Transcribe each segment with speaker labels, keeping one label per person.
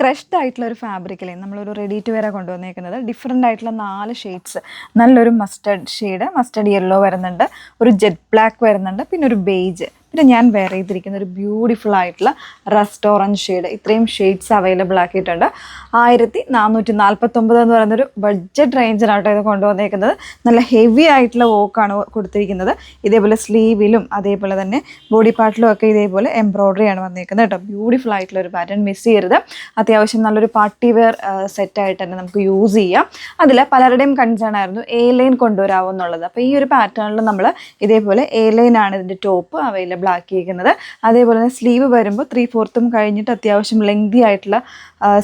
Speaker 1: Crushed ആയിട്ടുള്ള ഒരു ഫാബ്രിക്കിലെ നമ്മളൊരു റെഡി ടു വെയർ കൊണ്ടുവന്നേക്കുന്നത്. ഡിഫറെൻ്റ് ആയിട്ടുള്ള 4 ഷെയ്ഡ്സ്. നല്ലൊരു മസ്റ്റർഡ് ഷെയ്ഡ്, മസ്റ്റർഡ് യെല്ലോ വരുന്നുണ്ട്, ഒരു ജെറ്റ് ബ്ലാക്ക് വരുന്നുണ്ട്, പിന്നെ ഒരു ബേജ്, പിന്നെ ഞാൻ വെയർ ചെയ്തിരിക്കുന്ന ഒരു ബ്യൂട്ടിഫുൾ ആയിട്ടുള്ള റസ്റ്റ് ഓറഞ്ച് ഷെയ്ഡ്. ഇത്രയും ഷെയ്ഡ്സ് അവൈലബിൾ ആക്കിയിട്ടുണ്ട്. 1449 എന്ന് പറയുന്നൊരു ബഡ്ജറ്റ് റേഞ്ചിനാട്ടോ ഇത് കൊണ്ടുവന്നേക്കുന്നത്. നല്ല ഹെവി ആയിട്ടുള്ള വോക്കാണ് കൊടുത്തിരിക്കുന്നത്. ഇതേപോലെ സ്ലീവിലും അതേപോലെ തന്നെ ബോഡി പാർട്ടിലും ഒക്കെ ഇതേപോലെ എംബ്രോയ്ഡറി ആണ് വന്നേക്കുന്നത് കേട്ടോ. ബ്യൂട്ടിഫുൾ ആയിട്ടുള്ള ഒരു പാറ്റേൺ, മിസ് ചെയ്യരുത്. അത്യാവശ്യം നല്ലൊരു പാർട്ടി വെയർ സെറ്റായിട്ട് തന്നെ നമുക്ക് യൂസ് ചെയ്യാം. അതിൽ പലരുടെയും കൺസേൺ ആയിരുന്നു എ ലൈൻ കൊണ്ടുവരാമോ എന്നുള്ളത്. അപ്പോൾ ഈ ഒരു പാറ്റേണിൽ നമ്മൾ ഇതേപോലെ എ ലൈൻ ആണ് ഇതിൻ്റെ ടോപ്പ് അവൈലബിൾ ആക്കിയിരിക്കുന്നത്. അതേപോലെ തന്നെ സ്ലീവ് വരുമ്പോൾ 3/4 കഴിഞ്ഞിട്ട് അത്യാവശ്യം ലെങ്തി ആയിട്ടുള്ള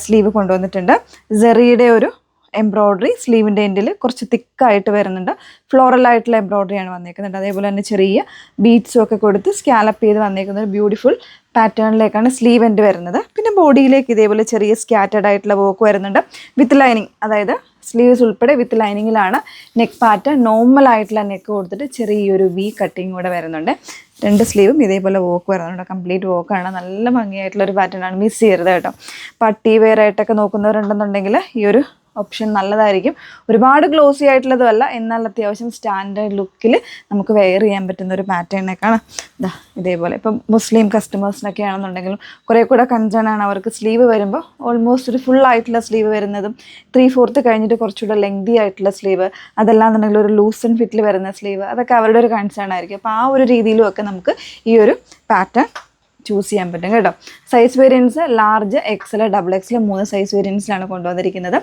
Speaker 1: സ്ലീവ് കൊണ്ടുവന്നിട്ടുണ്ട്. സെറിയുടെ ഒരു എംബ്രോയ്ഡറി സ്ലീവിൻ്റെ എൻഡിൽ കുറച്ച് തിക്കായിട്ട് വരുന്നുണ്ട്. ഫ്ലോറൽ ആയിട്ടുള്ള എംബ്രോയ്ഡറി ആണ് വന്നേക്കുന്നുണ്ട്. അതേപോലെ തന്നെ ചെറിയ ബീഡ്സും ഒക്കെ കൊടുത്ത് സ്കാലപ്പ് ചെയ്ത് വന്നേക്കുന്ന ഒരു ബ്യൂട്ടിഫുൾ പാറ്റേണിലേക്കാണ് സ്ലീവ് എൻഡ് വരുന്നത്. പിന്നെ ബോഡിയിലേക്ക് ഇതേപോലെ ചെറിയ സ്കാറ്റേഡ് ആയിട്ടുള്ള വർക്ക് വരുന്നുണ്ട് വിത്ത് ലൈനിങ്, അതായത് സ്ലീവ്സ് ഉൾപ്പെടെ വിത്ത് ലൈനിങ്ങിലാണ്. നെക്ക് പാറ്റേൺ നോർമൽ ആയിട്ടുള്ള നെക്ക് കൊടുത്തിട്ട് ചെറിയൊരു വി കട്ടിങ് കൂടെ വരുന്നുണ്ട്. 2 സ്ലീവും ഇതേപോലെ വർക്ക് വരുന്നുണ്ട്. കംപ്ലീറ്റ് വർക്കാണ്. നല്ല ഭംഗിയായിട്ടുള്ളൊരു പാറ്റേൺ ആണ്, മിസ് ചെയ്യരുത് കേട്ടോ. പാർട്ടി വെയർ ആയിട്ടൊക്കെ നോക്കുന്നവരുണ്ടെന്നുണ്ടെങ്കിൽ ഈ ഒരു ഓപ്ഷൻ നല്ലതായിരിക്കും. ഒരുപാട് ഗ്ലോസി ആയിട്ടുള്ളതുമല്ല, എന്നാൽ അത്യാവശ്യം സ്റ്റാൻഡേർഡ് ലുക്കിൽ നമുക്ക് വെയർ ചെയ്യാൻ പറ്റുന്ന ഒരു പാറ്റേണൊക്കെയാണ്. ഇതേപോലെ ഇപ്പം മുസ്ലിം കസ്റ്റമേഴ്സിനൊക്കെ ആണെന്നുണ്ടെങ്കിലും കുറേ കൂടെ കൺസേൺ ആണ് അവർക്ക്. സ്ലീവ് വരുമ്പോൾ ഓൾമോസ്റ്റ് ഒരു ഫുൾ ആയിട്ടുള്ള സ്ലീവ് വരുന്നതും 3/4 കഴിഞ്ഞിട്ട് കുറച്ചുകൂടെ ലെങ്തി ആയിട്ടുള്ള സ്ലീവ്, അതല്ലാന്നുണ്ടെങ്കിൽ ഒരു ലൂസ് ആൻഡ് ഫിറ്റിൽ വരുന്ന സ്ലീവ്, അതൊക്കെ അവരുടെ ഒരു കൺസേൺ ആയിരിക്കും. അപ്പോൾ ആ ഒരു രീതിയിലും ഒക്കെ നമുക്ക് ഈ ഒരു പാറ്റേൺ ചൂസ് ചെയ്യാൻ പറ്റും കേട്ടോ. Size variance large, XL, XXL 3 size വേരിയൻസിലാണ് കൊണ്ടുവന്നിരിക്കുന്നത്.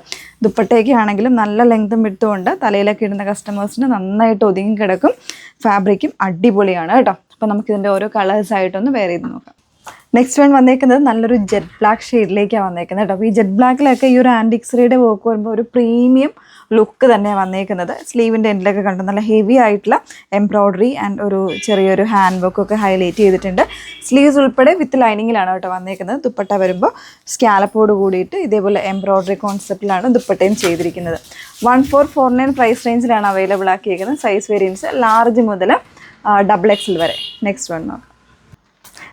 Speaker 1: ദുപ്പട്ടയ്ക്ക് ആണെങ്കിലും നല്ല ലെങ്തും വിട്ടുകൊണ്ട് തലയിലൊക്കെ ഇടുന്ന കസ്റ്റമേഴ്സിന് നന്നായിട്ട് ഒതുങ്ങി കിടക്കും. ഫാബ്രിക്കും അടിപൊളിയാണ് കേട്ടോ. അപ്പോൾ നമുക്കിതിൻ്റെ ഓരോ കളേഴ്സായിട്ടൊന്ന് വെയർ ചെയ്ത് നോക്കാം. നെക്സ്റ്റ് വൺ വന്നേക്കുന്നത് നല്ലൊരു ജെറ്റ് ബ്ലാക്ക് ഷെയ്ഡിലേക്കാണ് വന്നേക്കുന്നത് കേട്ടോ. അപ്പോൾ ഈ ജെറ്റ് ബ്ലാക്കിലൊക്കെ ഈ ഒരു ആൻറ്റിക്സറിയുടെ വർക്ക് വരുമ്പോൾ ഒരു പ്രീമിയം ലുക്ക് തന്നെയാണ് വന്നേക്കുന്നത്. സ്ലീവിൻ്റെ എൻഡിലൊക്കെ കണ്ടു നല്ല ഹെവി ആയിട്ടുള്ള എംബ്രോയ്ഡറി ആൻഡ് ഒരു ചെറിയൊരു ഹാൻഡ് വർക്കൊക്കെ ഹൈലൈറ്റ് ചെയ്തിട്ടുണ്ട്. സ്ലീവ്സ് ഉൾപ്പെടെ വിത്ത് ലൈനിങ്ങിലാണ് കേട്ടോ വന്നേക്കുന്നത്. ദുപ്പട്ട വരുമ്പോൾ സ്കാലപ്പോട് കൂടിയിട്ട് ഇതേപോലെ എംബ്രോയ്ഡറി കോൺസെപ്റ്റിലാണ് ദുപ്പട്ടയും ചെയ്തിരിക്കുന്നത്. 1449 പ്രൈസ് റേഞ്ചിലാണ് അവൈലബിൾ ആക്കിയിരിക്കുന്നത്. സൈസ് വേരിയൻസ് ലാർജ് മുതൽ XXL വരെ. നെക്സ്റ്റ് വൺ നോക്കാം.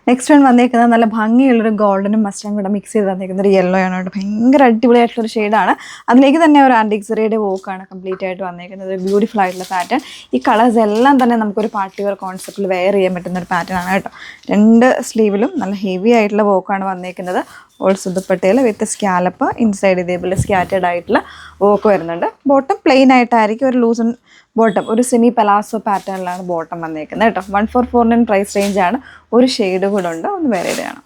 Speaker 1: നെക്സ്റ്റ് വൺ വന്നേക്കുന്നത് നല്ല ഭംഗിയുള്ളൊരു ഗോൾഡനും മസ്റ്ററും കൂടെ മിക്സ് ചെയ്ത് വന്നേക്കുന്ന ഒരു യെല്ലോ ആണ് കേട്ടോ. ഭയങ്കര അടിപൊളിയായിട്ടുള്ളൊരു ഷെയ്ഡാണ്. അതിലേക്ക് തന്നെ ഒരു ആൻറ്റിക്സറിയുടെ വോക്കാണ് കംപ്ലീറ്റ് ആയിട്ട് വന്നേക്കുന്നത്. ബ്യൂട്ടിഫുൾ ആയിട്ടുള്ള പാറ്റേൺ. ഈ കളേഴ്സ് എല്ലാം തന്നെ നമുക്കൊരു പാർട്ടി വെയർ കോൺസെപ്റ്റിൽ വെയർ ചെയ്യാൻ പറ്റുന്ന ഒരു പാറ്റേൺ ആണ് കേട്ടോ. 2 സ്ലീവിലും നല്ല ഹെവി ആയിട്ടുള്ള വോക്കാണ് വന്നേക്കുന്നത്. ഓൾസോ ദുപ്പട്ടയിൽ വിത്ത് സ്കാലപ്പ്, ഇൻസൈഡ് ഇതേപോലെ സ്കാറ്റേഡ് ആയിട്ടുള്ള വർക്ക് വരുന്നുണ്ട്. ബോട്ടം പ്ലെയിൻ ആയിട്ടായിരിക്കും, ഒരു ലൂസൺ ബോട്ടം, ഒരു സെമി പലാസോ പാറ്റേണിലാണ് ബോട്ടം വന്നേക്കുന്നത് കേട്ടോ. 1449 പ്രൈസ് റേഞ്ചാണ്. ഒരു ഷെയ്ഡ് കൂടെ ഉണ്ട്, ഒന്ന് വേറെ ഇതാണ്.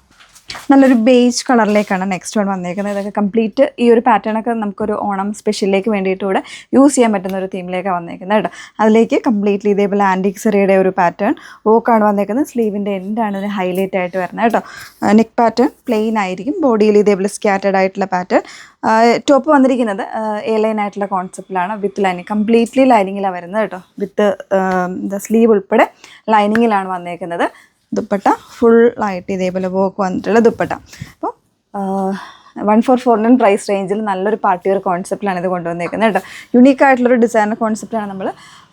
Speaker 1: നല്ലൊരു ബേജ് കളറിലേക്കാണ് നെക്സ്റ്റ് വൺ വന്നേക്കുന്നത്. ഇതൊക്കെ കംപ്ലീറ്റ് ഈ ഒരു പാറ്റേണൊക്കെ നമുക്കൊരു ഓണം സ്പെഷ്യലിലേക്ക് വേണ്ടിയിട്ട് കൂടെ യൂസ് ചെയ്യാൻ പറ്റുന്ന ഒരു തീമിലേക്കാണ് വന്നേക്കുന്നത് കേട്ടോ. അതിലേക്ക് കംപ്ലീറ്റ്ലി ഇതേപോലെ ആൻറ്റിക്സറിയുടെ ഒരു പാറ്റേൺ വോക്കാണ് വന്നേക്കുന്നത്. സ്ലീവിൻ്റെ എൻഡാണ് ഇതിന് ഹൈലൈറ്റ് ആയിട്ട് വരുന്നത് കേട്ടോ. നെക്ക് പാറ്റേൺ പ്ലെയിൻ ആയിരിക്കും. ബോഡിയിൽ ഇതേപോലെ സ്കാറ്റേഡ് ആയിട്ടുള്ള പാറ്റേൺ. ടോപ്പ് വന്നിരിക്കുന്നത് എ ലൈൻ ആയിട്ടുള്ള കോൺസെപ്റ്റിലാണ് വിത്ത് ലൈനിങ്. കംപ്ലീറ്റ്ലി ലൈനിങ്ങിലാണ് വരുന്നത് കേട്ടോ. വിത്ത് സ്ലീവ് ഉൾപ്പെടെ ലൈനിങ്ങിലാണ് വന്നേക്കുന്നത്. ദുപ്പട്ട ഫുള്ളായിട്ട് ഇതേപോലെ വർക്ക് വന്നിട്ടുള്ള ദുപ്പട്ട. അപ്പോൾ 1449 പ്രൈസ് റേഞ്ചിൽ നല്ലൊരു പാർട്ടി വെയർ കോൺസെപ്റ്റിലാണ് ഇത് കൊണ്ടുവന്നേക്കുന്നത് കേട്ടോ. യുണീക്കായിട്ടുള്ളൊരു ഡിസൈനർ കോൺസെപ്റ്റാണ് നമ്മൾ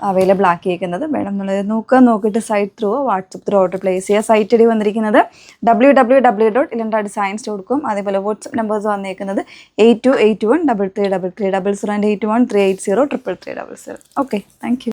Speaker 1: അവൈലബിൾ ആക്കിയിരിക്കുന്നത്. വേണം എന്നുള്ളത് നോക്കിയിട്ട് site through WhatsApp through order place ചെയ്യുക. സൈറ്റ് ഐഡി വന്നിരിക്കുന്നത് www.ilandradesigns.com. അതേപോലെ വാട്സപ്പ് നമ്പേഴ്സ് വന്നിരിക്കുന്നത് 8281333300 and 813803803330. Okay, thank you.